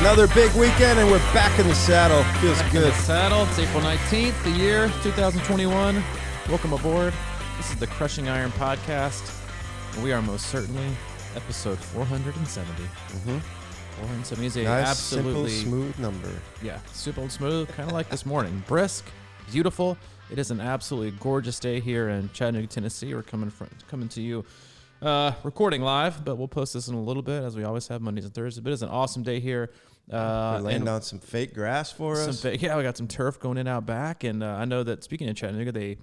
Another big weekend, and we're back in the saddle. Feels back good. In the saddle. It's April 19th, the year 2021. Welcome aboard. This is the Crushing Iron Podcast, and we are most certainly episode 470. 470 is a Nice, absolutely simple, smooth number. Yeah, super and smooth, kind of like this morning. Brisk, beautiful. It is an absolutely gorgeous day here in Chattanooga, Tennessee. We're coming to you recording live, but we'll post this in a little bit, as we always have Mondays and Thursdays. But it is an awesome day here. We're laying down some fake grass for us. We got some turf going in out back, and I know that, speaking of Chattanooga, they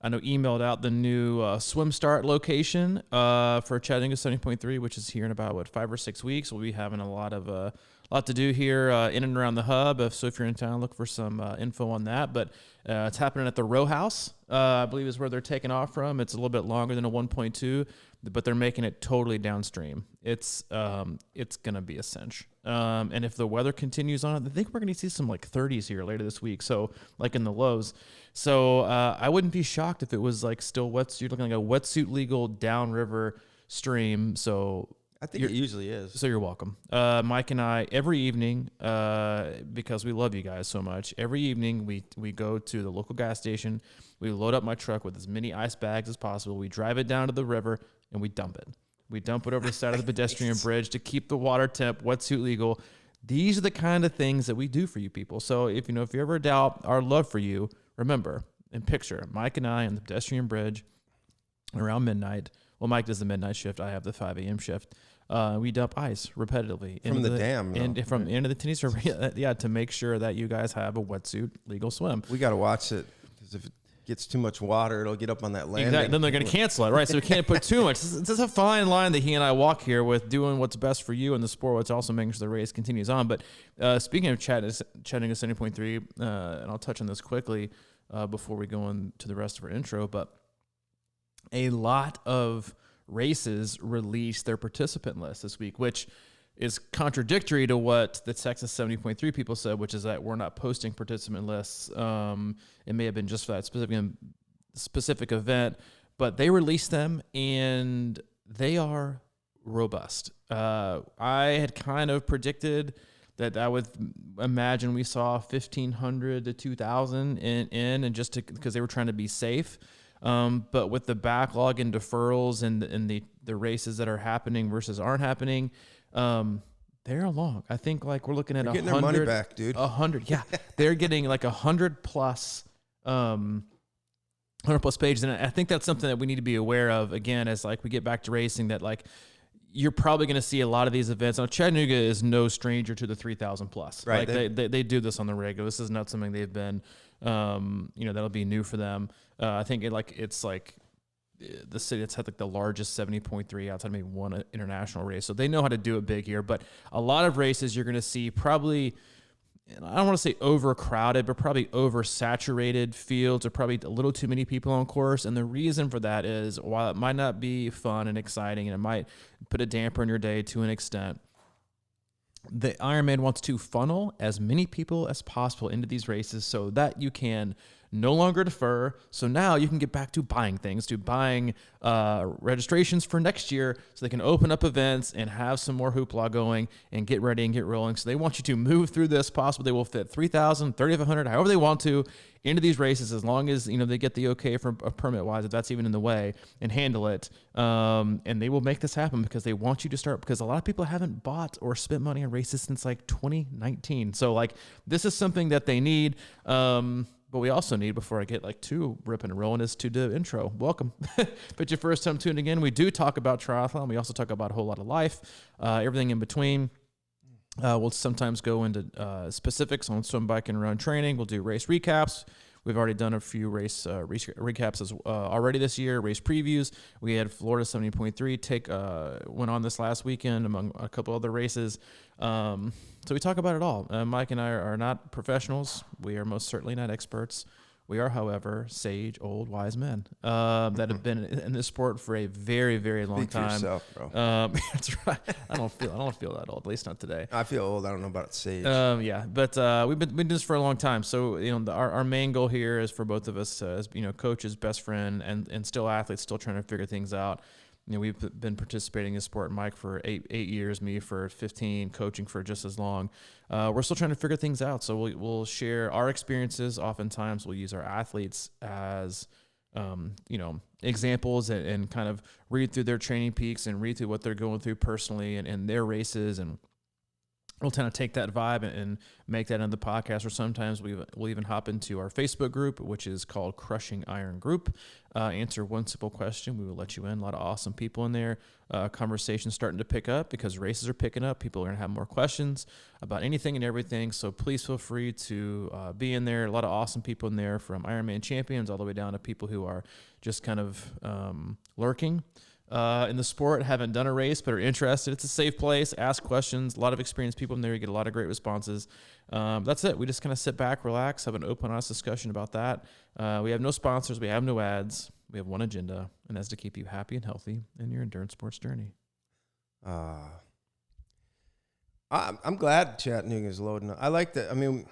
emailed out the new swim start location for Chattanooga 70.3, which is here in about 5 or 6 weeks. We'll be having a lot to do here in and around the hub. So if you're in town, look for some info on that. But it's happening at the Row House, I believe is where they're taking off from. It's a little bit longer than a 1.2, but they're making it totally downstream. It's gonna be a cinch. And if the weather continues on it, I think we're gonna see some 30s here later this week. So in the lows. So I wouldn't be shocked if it was still wetsuit, looking like a wetsuit legal downriver stream. So I think it usually is. So you're welcome. Mike and I, every evening, because we love you guys so much, every evening we go to the local gas station. We load up my truck with as many ice bags as possible. We drive it down to the river, and we dump it. We dump it over the side of the pedestrian bridge to keep the water temp wetsuit legal. These are the kind of things that we do for you people. So if you ever doubt our love for you, remember and picture Mike and I on the pedestrian bridge around midnight. Well, Mike does the midnight shift. I have the 5 a.m. shift. We dump ice repetitively from the dam, from the end of the Tennessee River, to make sure that you guys have a wetsuit legal swim. We got to watch it, because if it gets too much water, it'll get up on that landing. Exactly. Then they're going to cancel it, right? So we can't put too much. This is a fine line that he and I walk here with doing what's best for you in the sport, which also making sure the race continues on. But speaking of Chattanooga 70.3, and I'll touch on this quickly before we go into the rest of our intro, but a lot of races released their participant list this week, which is contradictory to what the Texas 70.3 people said, which is that we're not posting participant lists. It may have been just for that specific event, but they released them, and they are robust. I had kind of predicted that I would imagine we saw 1,500 to 2,000 in and just because they were trying to be safe. But with the backlog and deferrals and the races that are happening versus aren't happening, they're long. I think we're looking at 100. Getting their money back, dude. 100, yeah. They're getting 100 plus, 100 plus pages, and I think that's something that we need to be aware of again as we get back to racing. That you're probably going to see a lot of these events. Now, Chattanooga is no stranger to the 3,000 plus. Right. They do this on the regular. This is not something they've been. That'll be new for them. I think it's the city that's had the largest 70.3 outside maybe one international race. So they know how to do it big here, but a lot of races you're going to see probably, I don't want to say overcrowded, but probably oversaturated fields, or probably a little too many people on course. And the reason for that is, while it might not be fun and exciting, and it might put a damper in your day to an extent, the Ironman wants to funnel as many people as possible into these races so that you can no longer defer. So now you can get back to buying things, to buying registrations for next year, so they can open up events and have some more hoopla going and get ready and get rolling. So they want you to move through this possible. They will fit 3,000, 3,500, however they want to, into these races, as long as they get the okay from permit wise, if that's even in the way, and handle it. And they will make this happen because they want you to start, because a lot of people haven't bought or spent money on races since 2019. So this is something that they need. But we also need, before I get too ripping and rolling, is to do intro. Welcome. If it's your first time tuning in, we do talk about triathlon. We also talk about a whole lot of life, everything in between. We'll sometimes go into specifics on swim, bike, and run training. We'll do race recaps. We've already done a few race recaps already this year, race previews. We had Florida 70.3 went on this last weekend, among a couple other races. So we talk about it all. Mike and I are not professionals. We are most certainly not experts. We are, however, sage, old, wise men that have been in this sport for a very, very long time. Speak for yourself, bro. That's right. I don't feel that old, at least not today. I feel old. I don't know about sage. Yeah, but we've been doing this for a long time. So our main goal here is for both of us as coaches, best friend, and still athletes, still trying to figure things out. we've been participating in sport, Mike for eight years, me for 15, coaching for just as long. We're still trying to figure things out. So we'll share our experiences. Oftentimes we'll use our athletes as, examples and kind of read through their training peaks and read through what they're going through personally and their races. And we'll kind of take that vibe and make that into the podcast, or sometimes we'll even hop into our Facebook group, which is called Crushing Iron Group. Answer one simple question. We will let you in. A lot of awesome people in there. Conversations starting to pick up because races are picking up. People are going to have more questions about anything and everything. So please feel free to be in there. A lot of awesome people in there, from Ironman champions all the way down to people who are just kind of lurking in the sport, haven't done a race but are interested. It's a safe place. Ask questions. A lot of experienced people in there. You get a lot of great responses. That's it. We just kind of sit back, relax, have an open, honest discussion about that. We have no sponsors. We have no ads. We have one agenda, and that's to keep you happy and healthy in your endurance sports journey. I'm glad Chattanooga is loading up. I like that. I mean,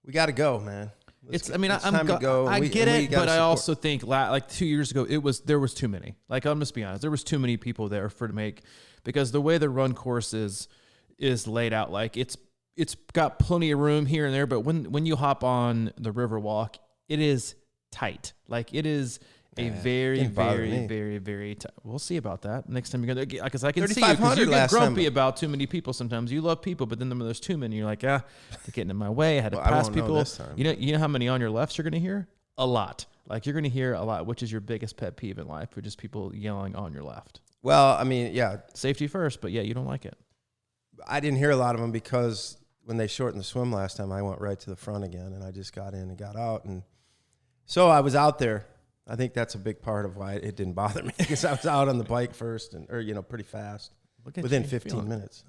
we got to go, man. I get it, but I also think like 2 years ago, there was too many. Like, I'm just be honest, there was too many people there because the way the run course is laid out, like it's got plenty of room here and there, but when you hop on the river walk, it is tight. Like, it is a very, very, very, very tight. We'll see about that next time you're going to, because I can see you, because you get grumpy about too many people sometimes. You love people, but then there's too many. You're like, they're getting in my way. I had to pass people. You know how many on your lefts you're going to hear? A lot. Like, you're going to hear a lot, which is your biggest pet peeve in life, which is people yelling on your left. Well, I mean, yeah. Safety first, but yeah, you don't like it. I didn't hear a lot of them because when they shortened the swim last time, I went right to the front again, and I just got in and got out. And so I was out there. I think that's a big part of why it didn't bother me, because I was out on the bike first pretty fast. Within 15 minutes.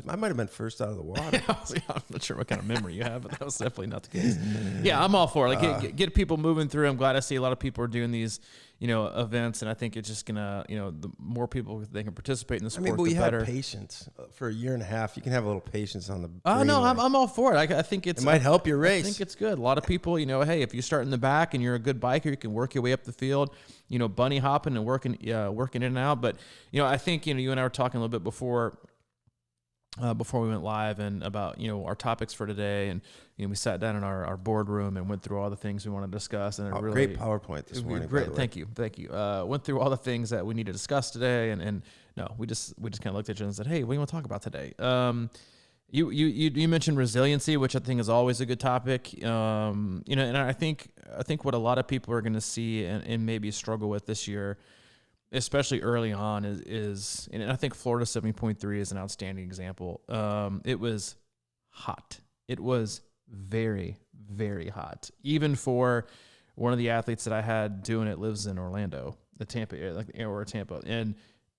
I might have been first out of the water. I'm not sure what kind of memory you have, but that was definitely not the case. Yeah, I'm all for it. Like, get people moving through. I'm glad I see a lot of people are doing these, events, and I think it's just gonna, the more people they can participate in the sport, but we the better. had patience for a year and a half. You can have a little patience on the. No, I'm all for it. I think it might help your race. I think it's good. A lot of people, hey, if you start in the back and you're a good biker, you can work your way up the field. Bunny hopping and working in and out. But I think you and I were talking a little bit before we went live, and about our topics for today, and we sat down in our boardroom and went through all the things we want to discuss. And great PowerPoint this morning. Great, thank you. Went through all the things that we need to discuss today, and no, we just kind of looked at each other and said, hey, what do you want to talk about today? You mentioned resiliency, which I think is always a good topic. And I think what a lot of people are going to see and maybe struggle with this year, especially early on, is and I think Florida 70.3 is an outstanding example. It was hot. It was very, very hot. Even for one of the athletes that I had doing it lives in Orlando, Tampa, and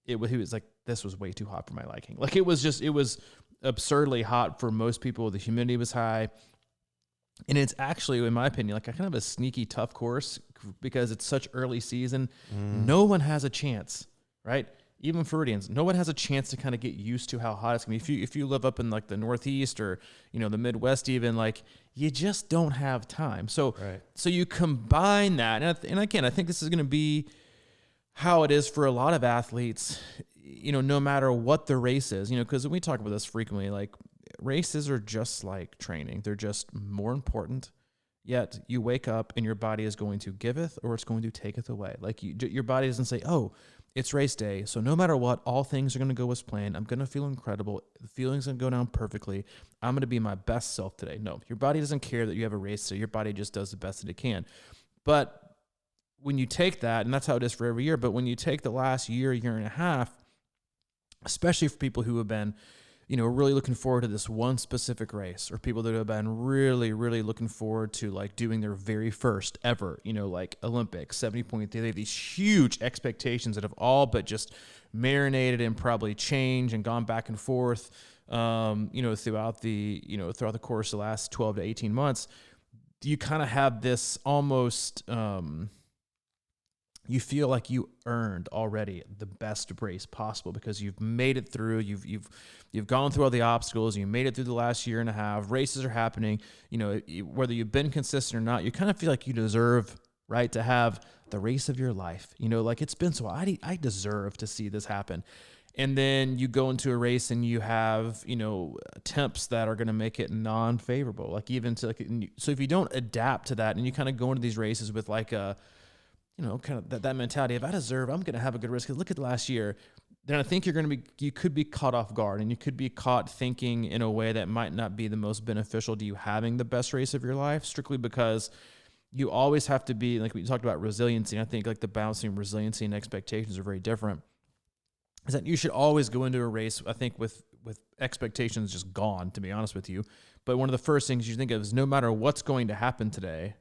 he was like, this was way too hot for my liking. Like, it was absurdly hot for most people. The humidity was high. And it's actually, in my opinion, like a kind of a sneaky tough course because it's such early season. No one has a chance, right? Even Floridians, no one has a chance to kind of get used to how hot it's going to be. If you live up in like the Northeast or, the Midwest even, like, you just don't have time. So you combine that. And again, I think this is going to be how it is for a lot of athletes, no matter what the race is, because we talk about this frequently, like, races are just like training. They're just more important, yet you wake up and your body is going to giveth or it's going to taketh away. Like, your body doesn't say, oh, it's race day, so no matter what, all things are going to go as planned. I'm going to feel incredible. The feeling's going to go down perfectly. I'm going to be my best self today. No, your body doesn't care that you have a race today. Your body just does the best that it can. But when you take that, and that's how it is for every year, but when you take the last year and a half, especially for people who have been really looking forward to this one specific race, or people that have been really, really looking forward to like doing their very first ever, like Olympics, 70.3. They have these huge expectations that have all but just marinated and probably changed and gone back and forth, throughout the course of the last 12 to 18 months. You kind of have this almost, you feel like you earned already the best race possible because you've made it through. You've gone through all the obstacles. You made it through the last year and a half. Races are happening. Whether you've been consistent or not, you kind of feel like you deserve right? To have the race of your life, like it's been so, I deserve to see this happen. And then you go into a race and you have, temps that are going to make it non-favorable. Like even to so if you don't adapt to that and you kind of go into these races with like a, kind of that mentality of I'm going to have a good race. Cause look at last year, then I think you could be caught off guard and you could be caught thinking in a way that might not be the most beneficial to you having the best race of your life, strictly because you always have to be, like we talked about resiliency. And I think like the balancing resiliency and expectations are very different. Is that you should always go into a race, I think, with expectations just gone, to be honest with you. But one of the first things you think of is no matter what's going to happen today,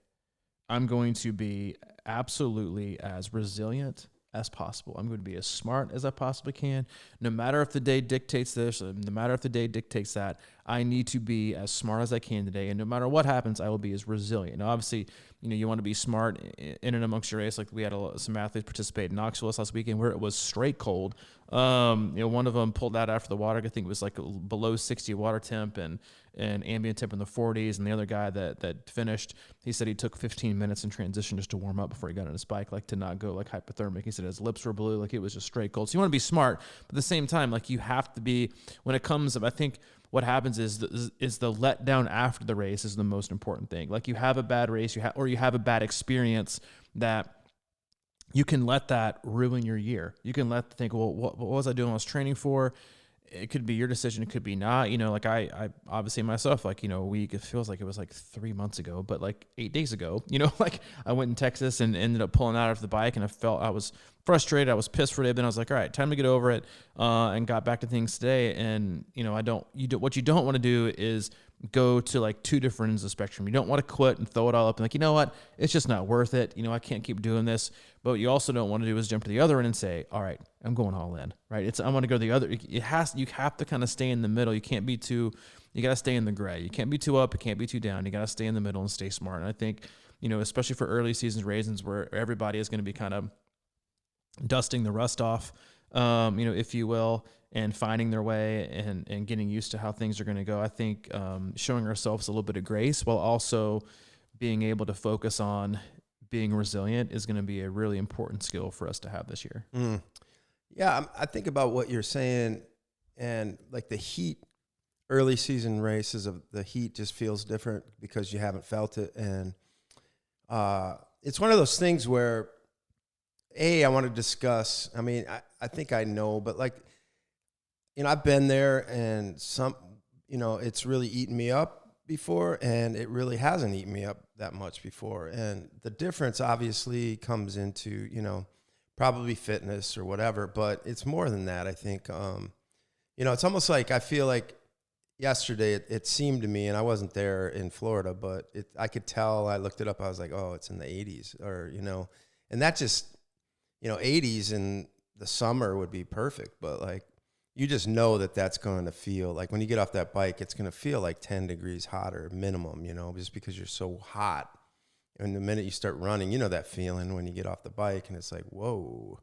I'm going to be absolutely as resilient as possible. I'm going to be as smart as I possibly can. No matter if the day dictates this, or no matter if the day dictates that, I need to be as smart as I can today. And no matter what happens, I will be as resilient. Now, obviously, you want to be smart in and amongst your race. Like we had some athletes participate in Knoxville last weekend where it was straight cold. One of them pulled out after the water. I think it was like below 60 water temp and ambient temp in the 40s. And the other guy that finished, he said he took 15 minutes in transition just to warm up before he got on his bike, like to not go like hypothermic. He said his lips were blue, like it was just straight cold. So you want to be smart, but at the same time, like you have to be, when it comes, I think what happens is the letdown after the race is the most important thing. Like you have a bad race, or you have a bad experience that you can let that ruin your year. You can think, well, what was I doing? I was training for. It could be your decision. It could be not. Like I obviously myself, like, a week, it feels like it was like 3 months ago, but like 8 days ago, like I went in Texas and ended up pulling out of the bike and I was frustrated. I was pissed for it. Then I was like, all right, time to get over it. And got back to things today. And, what you don't want to do is go to like two different ends of the spectrum. You don't want to quit and throw it all up and like, you know what, it's just not worth it. I can't keep doing this. But what you also don't want to do is jump to the other end and say, all right, I'm going all in, right? I want to go the other. You have to kind of stay in the middle. You can't be you got to stay in the gray. You can't be too up. You can't be too down. You got to stay in the middle and stay smart. And I think, especially for early season races where everybody is going to be kind of dusting the rust off, if you will, and finding their way and getting used to how things are going to go. I think showing ourselves a little bit of grace while also being able to focus on being resilient is going to be a really important skill for us to have this year. Yeah, I think about what you're saying, and like the heat, early season races of the heat just feels different because you haven't felt it. And it's one of those things where, I want to discuss, I think I know, but like, I've been there and it's really eaten me up before, and it really hasn't eaten me up that much before. And the difference obviously comes into, probably fitness or whatever, but it's more than that. I think, it's almost like, I feel like yesterday it seemed to me, and I wasn't there in Florida, but I could tell, I looked it up. I was like, oh, it's in the 80s or, and that just, 80s in the summer would be perfect. But like, you just know that's going to feel like when you get off that bike, it's going to feel like 10 degrees hotter minimum, just because you're so hot. And the minute you start running, that feeling when you get off the bike and it's like, whoa,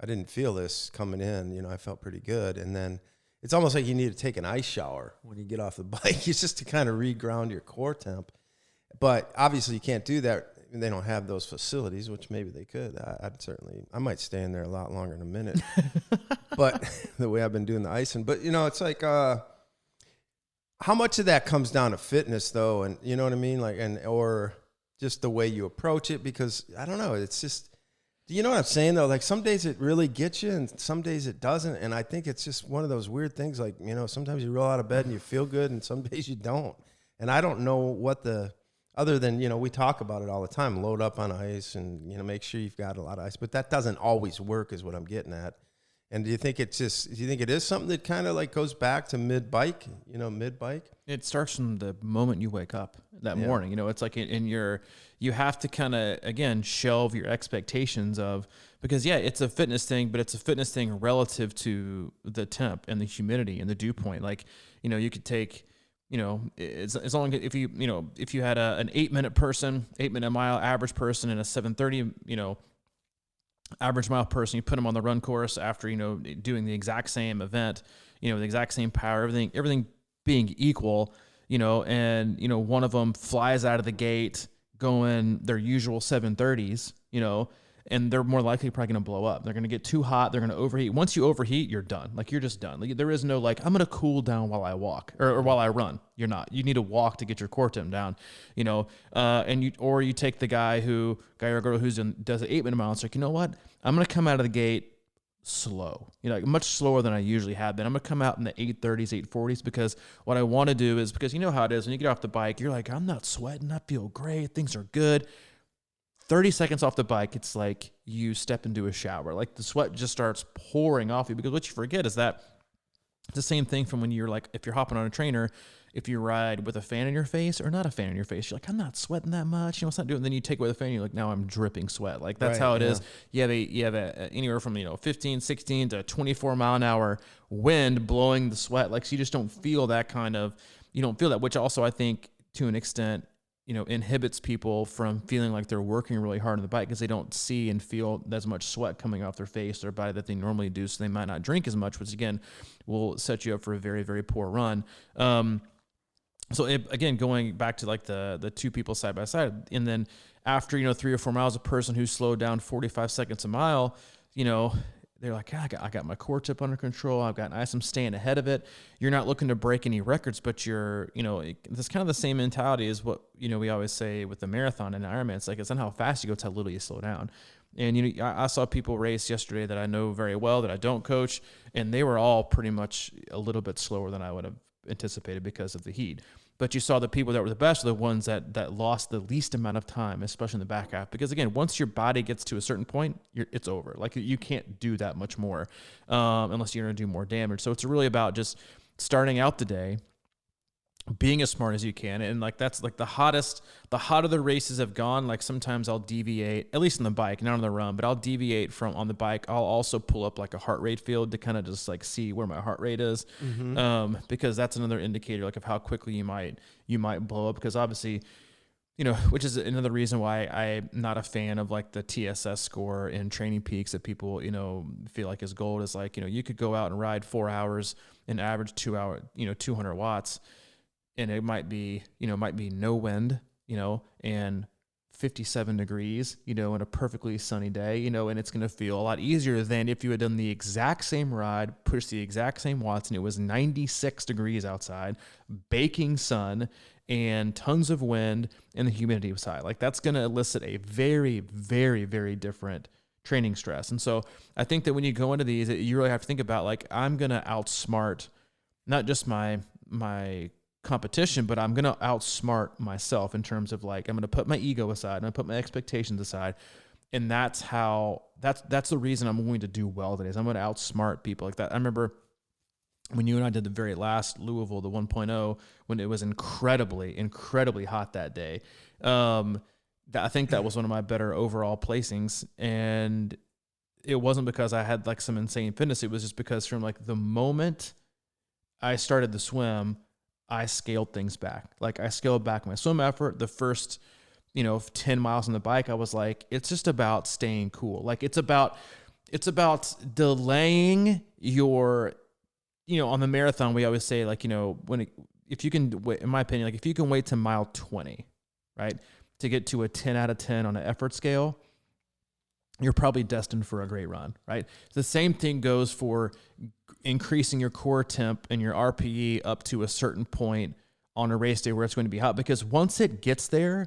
I didn't feel this coming in. I felt pretty good. And then it's almost like you need to take an ice shower when you get off the bike. It's just to kind of reground your core temp. But obviously you can't do that. They don't have those facilities, which maybe they could. I might stay in there a lot longer in a minute. But the way I've been doing the icing. But, it's like, how much of that comes down to fitness, though? And you know what I mean? Like, or just the way you approach it? Because, I don't know, it's just, do you know what I'm saying, though? Like, some days it really gets you, and some days it doesn't. And I think it's just one of those weird things. Like, sometimes you roll out of bed and you feel good, and some days you don't. And I don't know what other than, we talk about it all the time, load up on ice and, make sure you've got a lot of ice. But that doesn't always work is what I'm getting at. And do you think it is something that kind of like goes back to mid-bike? It starts from the moment you wake up that morning. It's like you have to kind of, again, shelve your expectations because it's a fitness thing, but it's a fitness thing relative to the temp and the humidity and the dew point. Like, you could take, as long as if you had an 8-minute mile average person and a 7:30, average mile person, you put them on the run course after, doing the exact same event, the exact same power, everything being equal, and, one of them flies out of the gate, going their usual 730s, and they're more likely probably going to blow up. They're going to get too hot. They're going to overheat. Once you overheat, you're done. Like, you're just done. Like, there is no, like, I'm going to cool down while I walk or while I run. You're not. You need to walk to get your core temp down, or you take the guy or girl who does an 8-minute mile. It's like, you know what? I'm going to come out of the gate slow, much slower than I usually have been. I'm going to come out in the 830s, 840s, because what I want to do is, because you know how it is when you get off the bike, you're like, I'm not sweating. I feel great. Things are good. 30 seconds off the bike, it's like you step into a shower. Like, the sweat just starts pouring off you, because what you forget is that it's the same thing from when you're like, if you're hopping on a trainer, if you ride with a fan in your face or not a fan in your face, you're like, I'm not sweating that much. It's not doing. Then you take away the fan, you're like, now I'm dripping sweat. Like, that's how it is. You have anywhere from 15, 16 to 24 mile an hour wind blowing the sweat. Like, so you just don't feel that which also I think to an extent inhibits people from feeling like they're working really hard on the bike, because they don't see and feel as much sweat coming off their face or body that they normally do. So they might not drink as much, which again will set you up for a very, very poor run. Again, going back to like the two people side by side, and then after 3 or 4 miles, a person who slowed down 45 seconds a mile, they're like, I got my core tip under control. I've got ice. I'm staying ahead of it. You're not looking to break any records, but you're, it's kind of the same mentality as what, we always say with the marathon and Ironman. It's like, it's not how fast you go, it's how little you slow down. And, I saw people race yesterday that I know very well, that I don't coach, and they were all pretty much a little bit slower than I would have anticipated because of the heat. But you saw the people that were the best are the ones that lost the least amount of time, especially in the back half. Because again, once your body gets to a certain point, it's over. Like, you can't do that much more unless you're going to do more damage. So it's really about just starting out the day, being as smart as you can. And like, that's like the hotter the races have gone, like sometimes I'll deviate, at least on the bike, not on the run, but I'll deviate from on the bike. I'll also pull up like a heart rate field to kind of just like see where my heart rate is. Because that's another indicator like of how quickly you might blow up. Because obviously, which is another reason why I'm not a fan of like the TSS score in Training Peaks that people, feel like is gold. Is like, you could go out and ride 4 hours and average 200 watts. And it might be no wind, and 57 degrees, in a perfectly sunny day, and it's going to feel a lot easier than if you had done the exact same ride, pushed the exact same watts, and it was 96 degrees outside, baking sun, and tons of wind, and the humidity was high. Like, that's going to elicit a very, very, very different training stress. And so I think that when you go into these, you really have to think about, like, I'm going to outsmart not just my competition, but I'm going to outsmart myself in terms of like, I'm going to put my ego aside, I'm going to put my expectations aside. And that's the reason I'm going to do well today, is I'm going to outsmart people like that. I remember when you and I did the very last Louisville, the 1.0, when it was incredibly, incredibly hot that day. I think that was one of my better overall placings. And it wasn't because I had like some insane fitness. It was just because from like the moment I started the swim, I scaled things back. Like, I scaled back my swim effort. The first, 10 miles on the bike, I was like, it's just about staying cool. Like, it's about delaying your, on the marathon, we always say like, if you can, in my opinion, like if you can wait to mile 20, right, to get to a 10 out of 10 on an effort scale, you're probably destined for a great run, right? The same thing goes for increasing your core temp and your RPE up to a certain point on a race day where it's going to be hot, because once it gets there,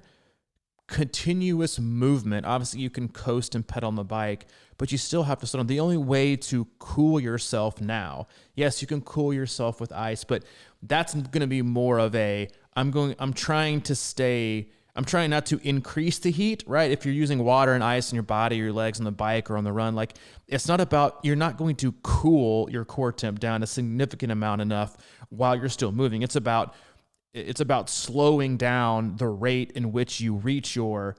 continuous movement, obviously you can coast and pedal on the bike, but you still have to slow down. The only way to cool yourself now, yes, you can cool yourself with ice, but that's going to be more of I'm trying not to increase the heat, right? If you're using water and ice in your body or your legs on the bike or on the run, like, it's not about, you're not going to cool your core temp down a significant amount enough while you're still moving. It's about slowing down the rate in which you reach your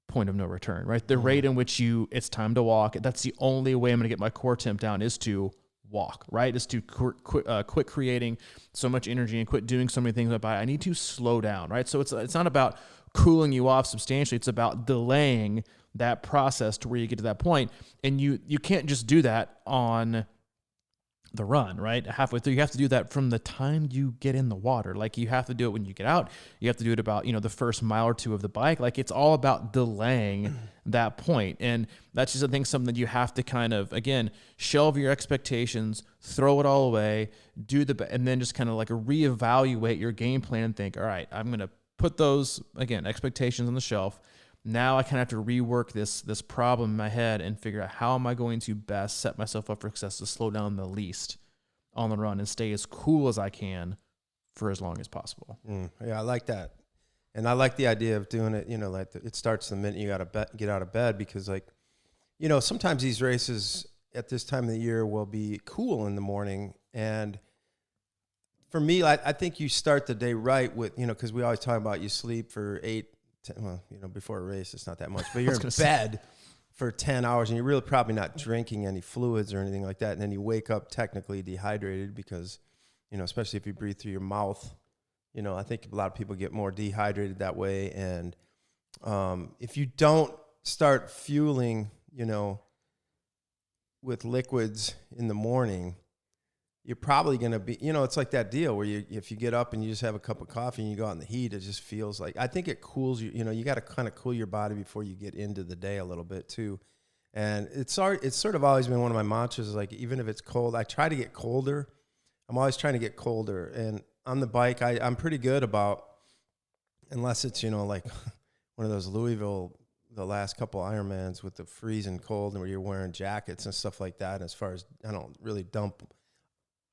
point of no return, right? The rate in which it's time to walk. That's the only way I'm going to get my core temp down, is to walk, right? Is to quit creating so much energy and quit doing so many things with my body. I need to slow down, right? So it's not about cooling you off substantially. It's about delaying that process to where you get to that point. And you can't just do that on the run, right? Halfway through, you have to do that from the time you get in the water. Like you have to do it when you get out. You have to do it about, the first mile or two of the bike. Like it's all about delaying that point. And that's just, I think, something that you have to kind of, again, shelve your expectations, throw it all away, and then just kind of like reevaluate your game plan and think, all right, I'm going to put those, again, expectations on the shelf. Now I kind of have to rework this problem in my head and figure out how am I going to best set myself up for success to slow down the least on the run and stay as cool as I can for as long as possible. Yeah, I like that. And I like the idea of doing it, like it starts the minute you got to get out of bed, because like, sometimes these races at this time of the year will be cool in the morning. And for me, I think you start the day right with, because we always talk about you sleep for 8, 10, well, before a race, it's not that much, but you're in bed for 10 hours and you're really probably not drinking any fluids or anything like that. And then you wake up technically dehydrated because, especially if you breathe through your mouth, I think a lot of people get more dehydrated that way. And if you don't start fueling, with liquids in the morning, you're probably going to be, it's like that deal where if you get up and you just have a cup of coffee and you go out in the heat, it just feels like, I think it cools you, you got to kind of cool your body before you get into the day a little bit too. And it's sort of always been one of my mantras, like, even if it's cold, I try to get colder. I'm always trying to get colder. And on the bike, I'm pretty good about, unless it's, like one of those Louisville, the last couple Ironmans with the freezing cold and where you're wearing jackets and stuff like that. And as far as, I don't really dump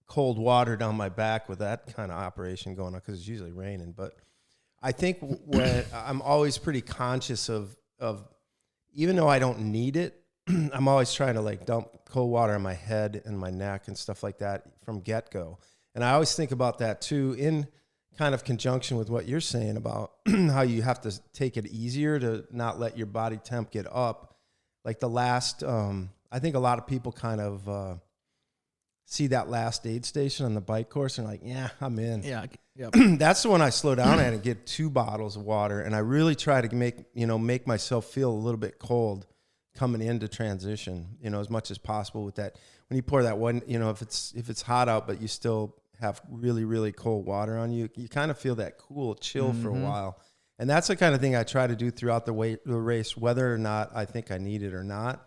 cold water down my back with that kind of operation going on because it's usually raining. But I think when I'm always pretty conscious of even though I don't need it, I'm always trying to like dump cold water on my head and my neck and stuff like that from get-go. And I always think about that too, in kind of conjunction with what you're saying about how you have to take it easier to not let your body temp get up. Like the last, I think a lot of people kind of see that last aid station on the bike course and like, yeah, I'm in. Yeah. Yep. That's the one I slow down at and get 2 bottles of water. And I really try to make myself feel a little bit cold coming into transition, as much as possible with that. When you pour that one, if it's hot out, but you still have really, really cold water on you, you kind of feel that cool chill for a while. And that's the kind of thing I try to do throughout the race, whether or not I think I need it or not.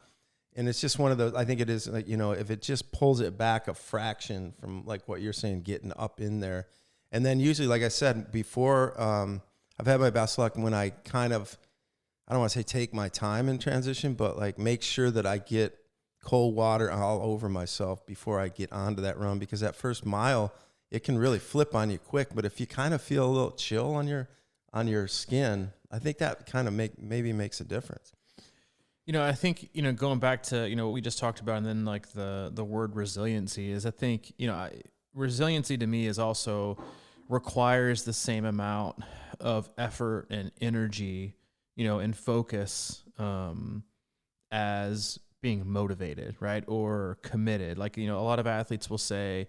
And it's just one of those, I think it is, like, if it just pulls it back a fraction from like what you're saying, getting up in there. And then usually, like I said before, I've had my best luck when I kind of, I don't want to say take my time in transition, but like make sure that I get cold water all over myself before I get onto that run, because that first mile, it can really flip on you quick. But if you kind of feel a little chill on your skin, I think that kind of maybe makes a difference. I think, going back to, what we just talked about, and then like the word resiliency is, I think, resiliency to me is also requires the same amount of effort and energy, and focus, as being motivated, right? Or committed. Like, a lot of athletes will say,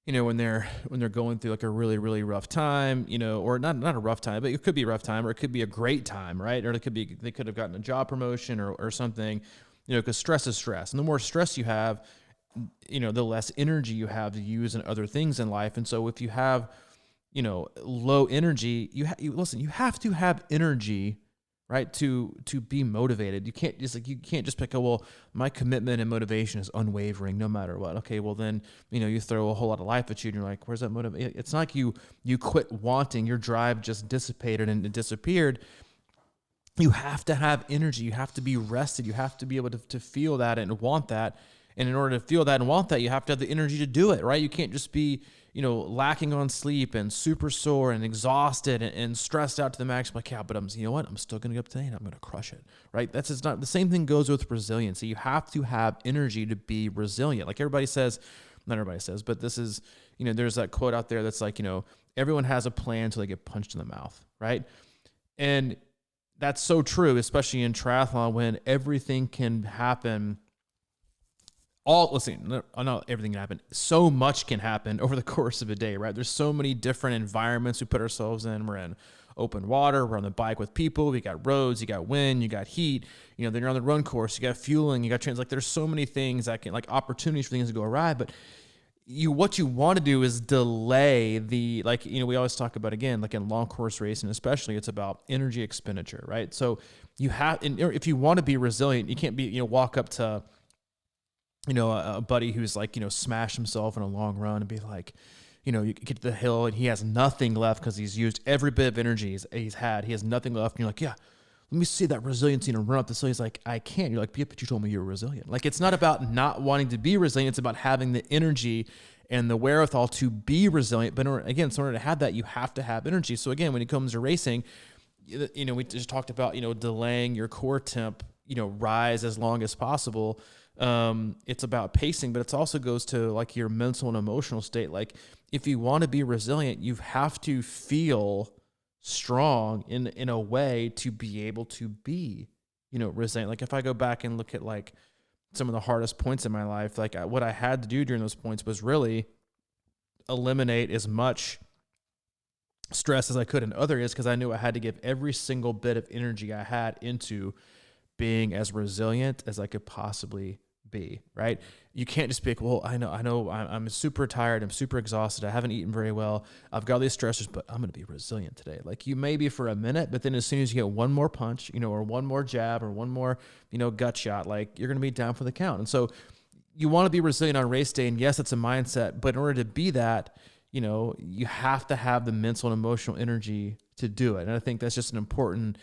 when they're going through like a really, really rough time, or not a rough time, but it could be a rough time, or it could be a great time, right? Or they could have gotten a job promotion or something, because stress is stress. And the more stress you have, the less energy you have to use in other things in life. And so if you have, low energy, you have to have energy, right? To be motivated. You can't just pick, well, my commitment and motivation is unwavering no matter what. Okay, well then, you throw a whole lot of life at you and you're like, where's that motivation? It's not like you quit wanting, your drive just dissipated and it disappeared. You have to have energy. You have to be rested. You have to be able to feel that and want that. And in order to feel that and want that, you have to have the energy to do it, right? You can't just be, lacking on sleep and super sore and exhausted and stressed out to the max. Like, yeah, but I'm still going to get up today and I'm going to crush it, right? That's just not the same thing goes with resiliency. You have to have energy to be resilient. Like everybody says, not everybody says, but this is, there's that quote out there that's like, everyone has a plan until they get punched in the mouth, right? And that's so true, especially in triathlon when everything can happen. Not everything can happen. So much can happen over the course of a day, right? There's so many different environments we put ourselves in. We're in open water. We're on the bike with people. We got roads. You got wind. You got heat. Then you're on the run course. You got fueling. You got trains. Like there's so many things that can, like opportunities for things to go awry. But what you want to do is delay the, like, we always talk about, again, like in long course racing, especially, it's about energy expenditure, right? So you have, and if you want to be resilient, you can't be, walk up to, a buddy who's like, smashed himself in a long run and be like, you get to the hill and he has nothing left because he's used every bit of energy he's had. He has nothing left. And you're like, yeah, let me see that resiliency and run up the hill. He's like, I can't. You're like, yeah, but you told me you were resilient. Like, it's not about not wanting to be resilient. It's about having the energy and the wherewithal to be resilient. But again, so in order to have that, you have to have energy. So again, when it comes to racing, we just talked about, delaying your core temp, rise as long as possible. It's about pacing, but it also goes to like your mental and emotional state. Like, if you want to be resilient, you have to feel strong in a way to be able to be, resilient. Like, if I go back and look at like some of the hardest points in my life, like what I had to do during those points was really eliminate as much stress as I could in other areas, because I knew I had to give every single bit of energy I had into being as resilient as I could possibly be, right? You can't just be like, well, I know I'm super tired, I'm super exhausted, I haven't eaten very well, I've got all these stressors, but I'm going to be resilient today. Like, you may be for a minute, but then as soon as you get one more punch, or one more jab or one more, gut shot, like, you're going to be down for the count. And so you want to be resilient on race day. And yes, it's a mindset, but in order to be that, you have to have the mental and emotional energy to do it. And I think that's just an important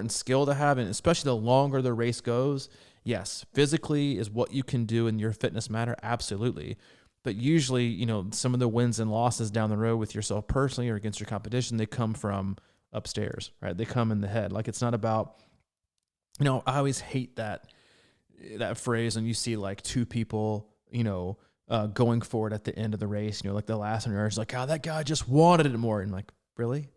skill to have. And especially the longer the race goes, yes, physically is what you can do in your fitness matter. Absolutely. But usually, some of the wins and losses down the road with yourself personally or against your competition, they come from upstairs, right? They come in the head. Like, it's not about, I always hate that phrase when you see like two people, going forward at the end of the race, like the last 100 yards, like, oh, that guy just wanted it more. And like, really?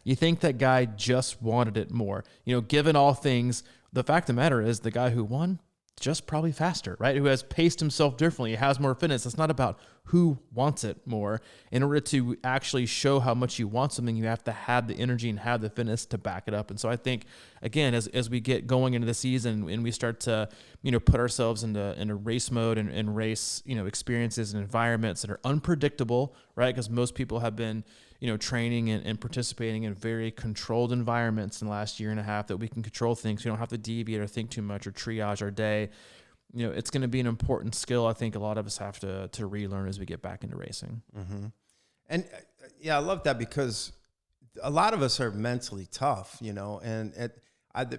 You think that guy just wanted it more? Given all things, the fact of the matter is the guy who won just probably faster, right? Who has paced himself differently, has more fitness. It's not about who wants it more. In order to actually show how much you want something, you have to have the energy and have the fitness to back it up. And so I think, again, as we get going into the season and we start to, put ourselves into race mode and race, experiences and environments that are unpredictable, right? Because most people have been, training and participating in very controlled environments in the last year and a half that we can control things. We don't have to deviate or think too much or triage our day. It's going to be an important skill I think a lot of us have to relearn as we get back into racing. Mm-hmm. And I love that, because a lot of us are mentally tough, and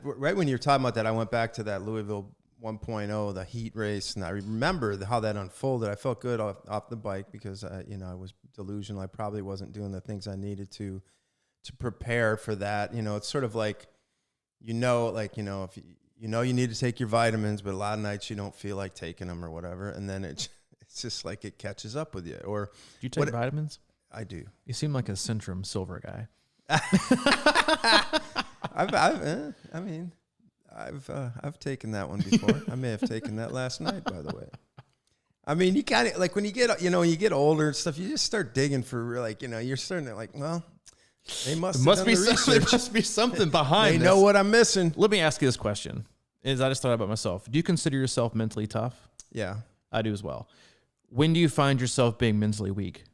right when you're talking about that, I went back to that Louisville 1.0, the heat race, and I remember how that unfolded. I felt good off the bike because I was delusional. I probably wasn't doing the things I needed to prepare for that. It's sort of like, if you need to take your vitamins, but a lot of nights you don't feel like taking them or whatever, and then it's just like it catches up with you. Or do you take vitamins? I do. You seem like a Centrum Silver guy. I've taken that one before. I may have taken that last night, by the way. I mean, you kind of like when you get older and stuff, you just start digging for you're starting to like, well, they must be something behind. They know what I'm missing. Let me ask you this question: I just thought about myself. Do you consider yourself mentally tough? Yeah, I do as well. When do you find yourself being mentally weak?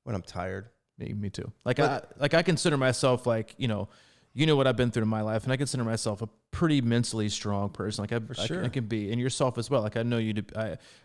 When I'm tired. Me too. I consider myself like, what I've been through in my life, and I consider myself a pretty mentally strong person. Like I can be, and yourself as well. Like I know you.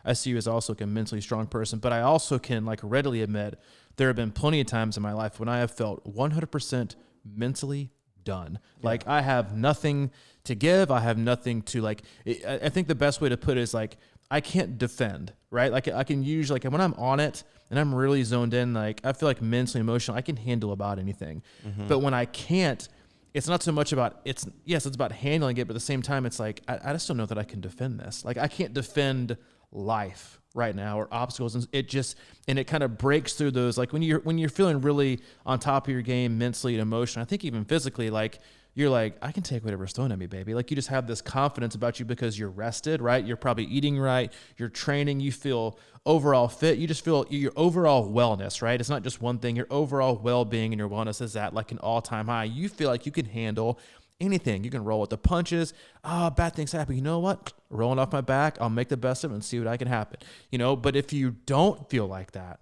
I see you as also like a mentally strong person, but I also can like readily admit there have been plenty of times in my life when I have felt 100% mentally done. Yeah. Like I have nothing to give. I have nothing to like. I think the best way to put it is like I can't defend, right? Like I can usually like when I'm on it and I'm really zoned in, like I feel like mentally, emotional, I can handle about anything. Mm-hmm. But when I can't, it's not so much about, it's about handling it, but at the same time, it's like, I just don't know that I can defend this. Like I can't defend life right now or obstacles. And it kind of breaks through those, like when you're feeling really on top of your game mentally and emotionally, I think even physically, like you're like, I can take whatever's thrown at me, baby. Like you just have this confidence about you because you're rested, right? You're probably eating right. You're training. You feel overall fit. You just feel your overall wellness, right? It's not just one thing. Your overall well-being and your wellness is at like an all-time high. You feel like you can handle anything. You can roll with the punches. Bad things happen. You know what? Rolling off my back, I'll make the best of it and see what I can happen. But if you don't feel like that,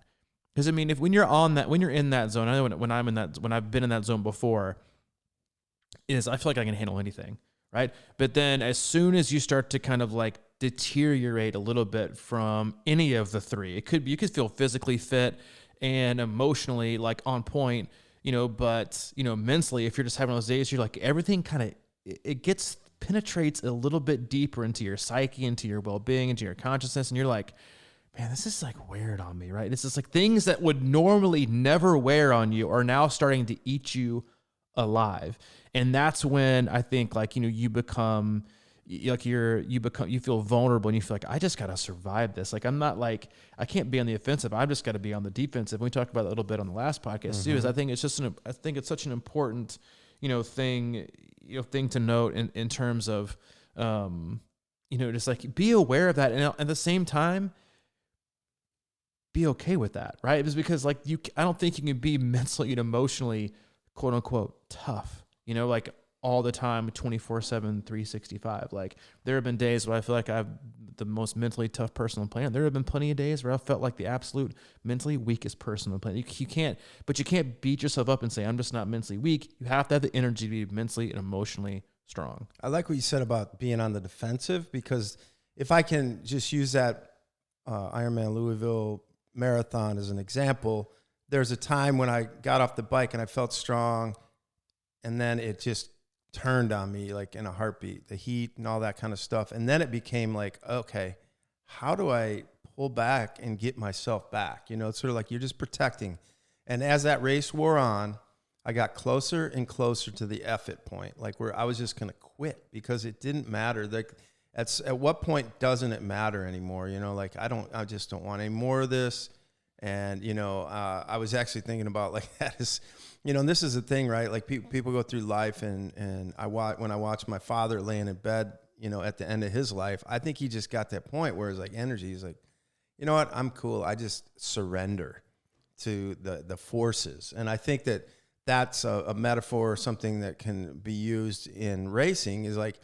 because I mean, when you're in that zone, I know when I've been in that zone before, I feel like I can handle anything, right? But then as soon as you start to kind of like deteriorate a little bit from any of the three, you could feel physically fit and emotionally like on point, but mentally, if you're just having those days, you're like everything kind of penetrates a little bit deeper into your psyche, into your well-being, into your consciousness, and you're like, man, this is like weird on me, right? It's just like things that would normally never wear on you are now starting to eat you alive. And that's when I think like, you become like you feel vulnerable and you feel like, I just got to survive this. Like, I'm not like, I can't be on the offensive. I've just got to be on the defensive. We talked about that a little bit on the last podcast too, is I think it's such an important, thing to note in terms of, just like be aware of that. And at the same time, be okay with that, right? It's because like I don't think you can be mentally and emotionally, quote unquote, tough, like all the time, 24/7, 365. Like there have been days where I feel like I'm the most mentally tough person on the planet. There have been plenty of days where I felt like the absolute mentally weakest person on the planet. You can't beat yourself up and say, I'm just not mentally weak. You have to have the energy to be mentally and emotionally strong. I like what you said about being on the defensive, because if I can just use that Ironman Louisville marathon as an example, there's a time when I got off the bike and I felt strong, and then it just turned on me like in a heartbeat, the heat and all that kind of stuff. And then it became like, okay, how do I pull back and get myself back? It's sort of like you're just protecting. And as that race wore on, I got closer and closer to the F-it point, like where I was just going to quit because it didn't matter. Like at what point doesn't it matter anymore? Like I just don't want any more of this. And, I was actually thinking about like that is, and this is the thing, right? Like people go through life and when I watch my father laying in bed, at the end of his life, I think he just got that point where it's like energy. He's like, you know what? I'm cool. I just surrender to the forces. And I think that's a metaphor or something that can be used in racing is like,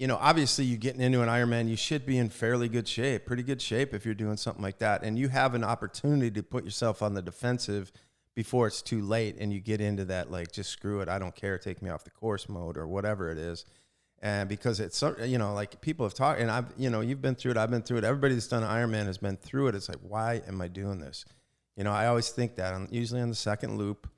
obviously you getting into an Ironman, you should be in fairly good shape, pretty good shape if you're doing something like that. And you have an opportunity to put yourself on the defensive before it's too late and you get into that, like, just screw it, I don't care, take me off the course mode or whatever it is. And because it's, like people have talked, and you've been through it, I've been through it, everybody that's done Ironman has been through it. It's like, why am I doing this? I always think that, usually on the second loop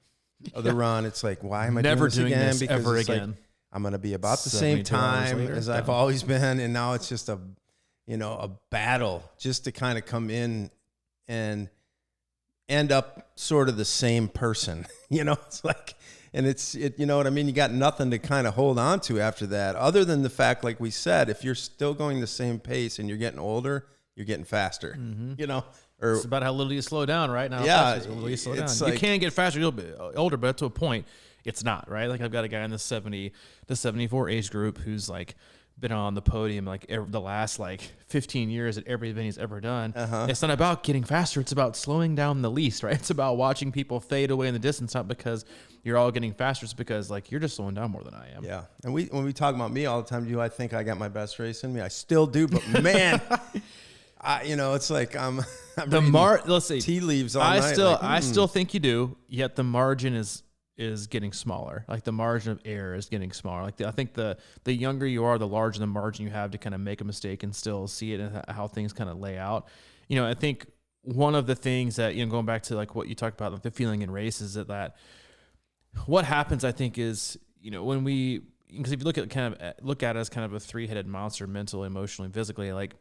of the run, it's like, why am I never doing this again? This because ever it's again. Like, I'm going to be about the same time as I've always been. And now it's just a battle just to kind of come in and end up sort of the same person, it's like, and you know what I mean? You got nothing to kind of hold on to after that, other than the fact, like we said, if you're still going the same pace and you're getting older, you're getting faster, or it's about how little you slow down, right? Now, yeah, little you slow down. Like, you can get faster a little bit older, but to a point, it's not, right? Like I've got a guy in the 70 to 74 age group who's like been on the podium like the last like 15 years at every event he's ever done. It's not about getting faster. It's about slowing down the least, right? It's about watching people fade away in the distance, not because you're all getting faster. It's because like you're just slowing down more than I am. Yeah. And when we talk about me all the time, do I think I got my best race in me? I still do, but man, it's like I'm let's see, tea leaves all night. I still think you do, yet the margin is getting smaller. Like the margin of error is getting smaller. Like I think the younger you are, the larger the margin you have to kind of make a mistake and still see it and how things kind of lay out. I think one of the things that, going back to like what you talked about, like the feeling in races, that what happens, I think, is, when because if you look at it as kind of a three-headed monster, mentally, emotionally, physically, like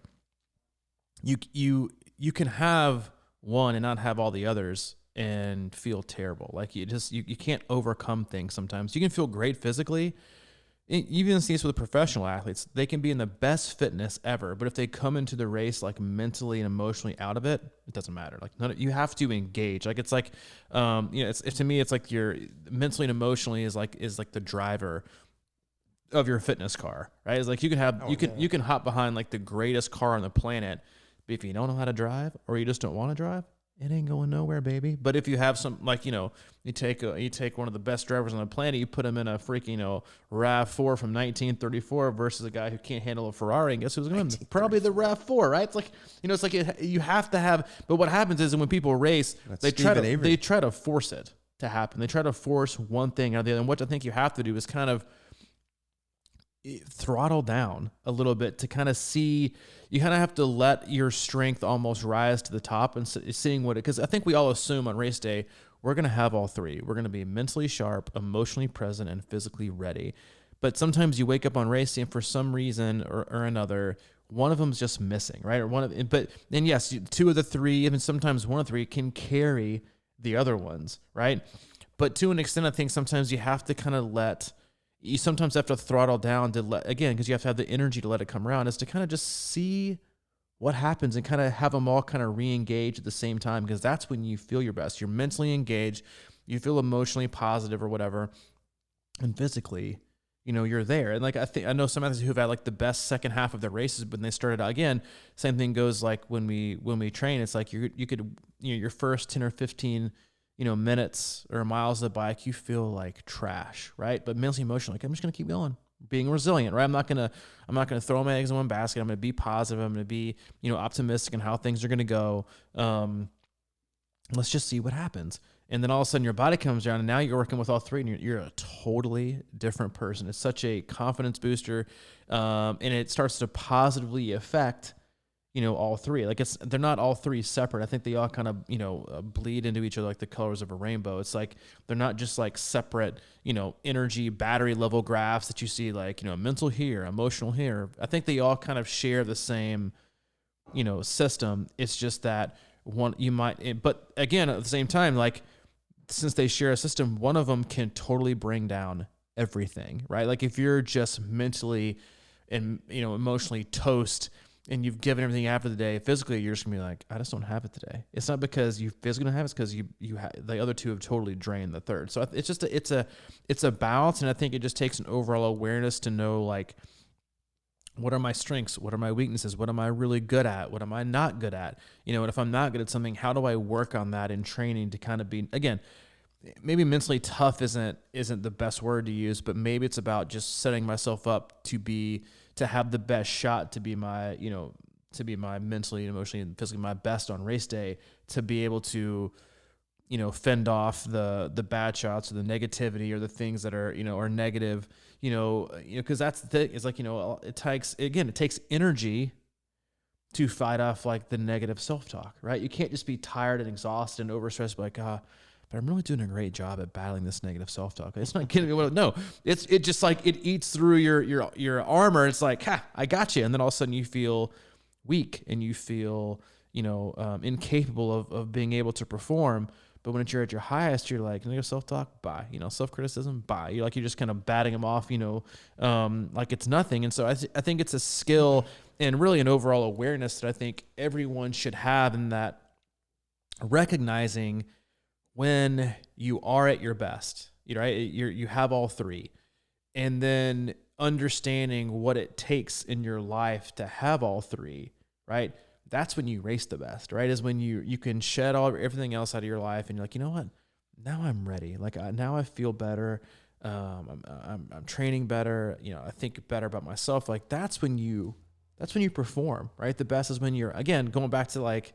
you can have one and not have all the others and feel terrible. Like you can't overcome things sometimes. You can feel great physically. You even see this with professional athletes. They can be in the best fitness ever, but if they come into the race like mentally and emotionally out of it, it doesn't matter. Like you have to engage. Like it's like, it's to me, it's like your mentally and emotionally is like the driver of your fitness car, right? It's like you can hop behind like the greatest car on the planet, but if you don't know how to drive or you just don't want to drive, it ain't going nowhere, baby. But if you have some, like, you take one of the best drivers on the planet, you put him in a freaking, RAV4 from 1934 versus a guy who can't handle a Ferrari, and guess who's going to win? Probably the RAV4, right? It's like, it's like you have to have, but what happens is when people race, they try to force it to happen. They try to force one thing or the other. And what I think you have to do is kind of throttle down a little bit to kind of see. You kind of have to let your strength almost rise to the top and seeing because I think we all assume on race day we're going to have all three. We're going to be mentally sharp, emotionally present, and physically ready. But sometimes you wake up on race day and for some reason or another, one of them's just missing, right? And yes, two of the three, even sometimes one of the three can carry the other ones, right? But to an extent, I think sometimes you have to kind of you sometimes have to throttle down because you have to have the energy to let it come around, is to kind of just see what happens and kind of have them all kind of re-engage at the same time, because that's when you feel your best. You're mentally engaged, you feel emotionally positive or whatever, and physically, you're there. And like, I know some others who've had like the best second half of their races, but when they started out again, same thing goes like when we train, it's like you could, your first 10 or 15 minutes or miles of the bike, you feel like trash, right? But mentally, emotionally, like, I'm just going to keep going, being resilient, right? I'm not going to throw my eggs in one basket. I'm going to be positive. I'm going to be, optimistic in how things are going to go. Let's just see what happens. And then all of a sudden your body comes down and now you're working with all three and you're a totally different person. It's such a confidence booster. And it starts to positively affect, all three. Like they're not all three separate. I think they all kind of, bleed into each other like the colors of a rainbow. It's like, they're not just like separate, energy battery level graphs that you see like, mental here, emotional here. I think they all kind of share the same, system. It's just that one you might, but again, at the same time, like since they share a system, one of them can totally bring down everything, right? Like if you're just mentally and, emotionally toast and you've given everything after the day, physically, you're just gonna be like, I just don't have it today. It's not because you physically don't have it, it's because the other two have totally drained the third. So it's just it's a balance. And I think it just takes an overall awareness to know, like, what are my strengths? What are my weaknesses? What am I really good at? What am I not good at? And if I'm not good at something, how do I work on that in training to kind of be, again, maybe mentally tough isn't the best word to use, but maybe it's about just setting myself up to have the best shot to be my, to be my mentally, emotionally, and physically my best on race day, to be able to, fend off the bad shots or the negativity or the things that are, are negative, because that's the thing. It's like, it takes energy to fight off like the negative self-talk, right? You can't just be tired and exhausted and overstressed, like, but I'm really doing a great job at battling this negative self-talk. It's not getting me. No, it just like it eats through your armor. It's like, I got you. And then all of a sudden you feel weak and you feel, incapable of being able to perform. But when you're at your highest, you're like, negative self-talk, bye. Self-criticism, bye. You're just kind of batting them off, like it's nothing. And so I think it's a skill and really an overall awareness that I think everyone should have, in that recognizing when you are at your best, right? You have all three, and then understanding what it takes in your life to have all three, right? That's when you race the best, right? Is when you can shed everything else out of your life, and you're like, you know what? Now I'm ready. Like now I feel better. I'm training better. I think better about myself. Like that's when you perform, right? The best is when you're, again, going back to like,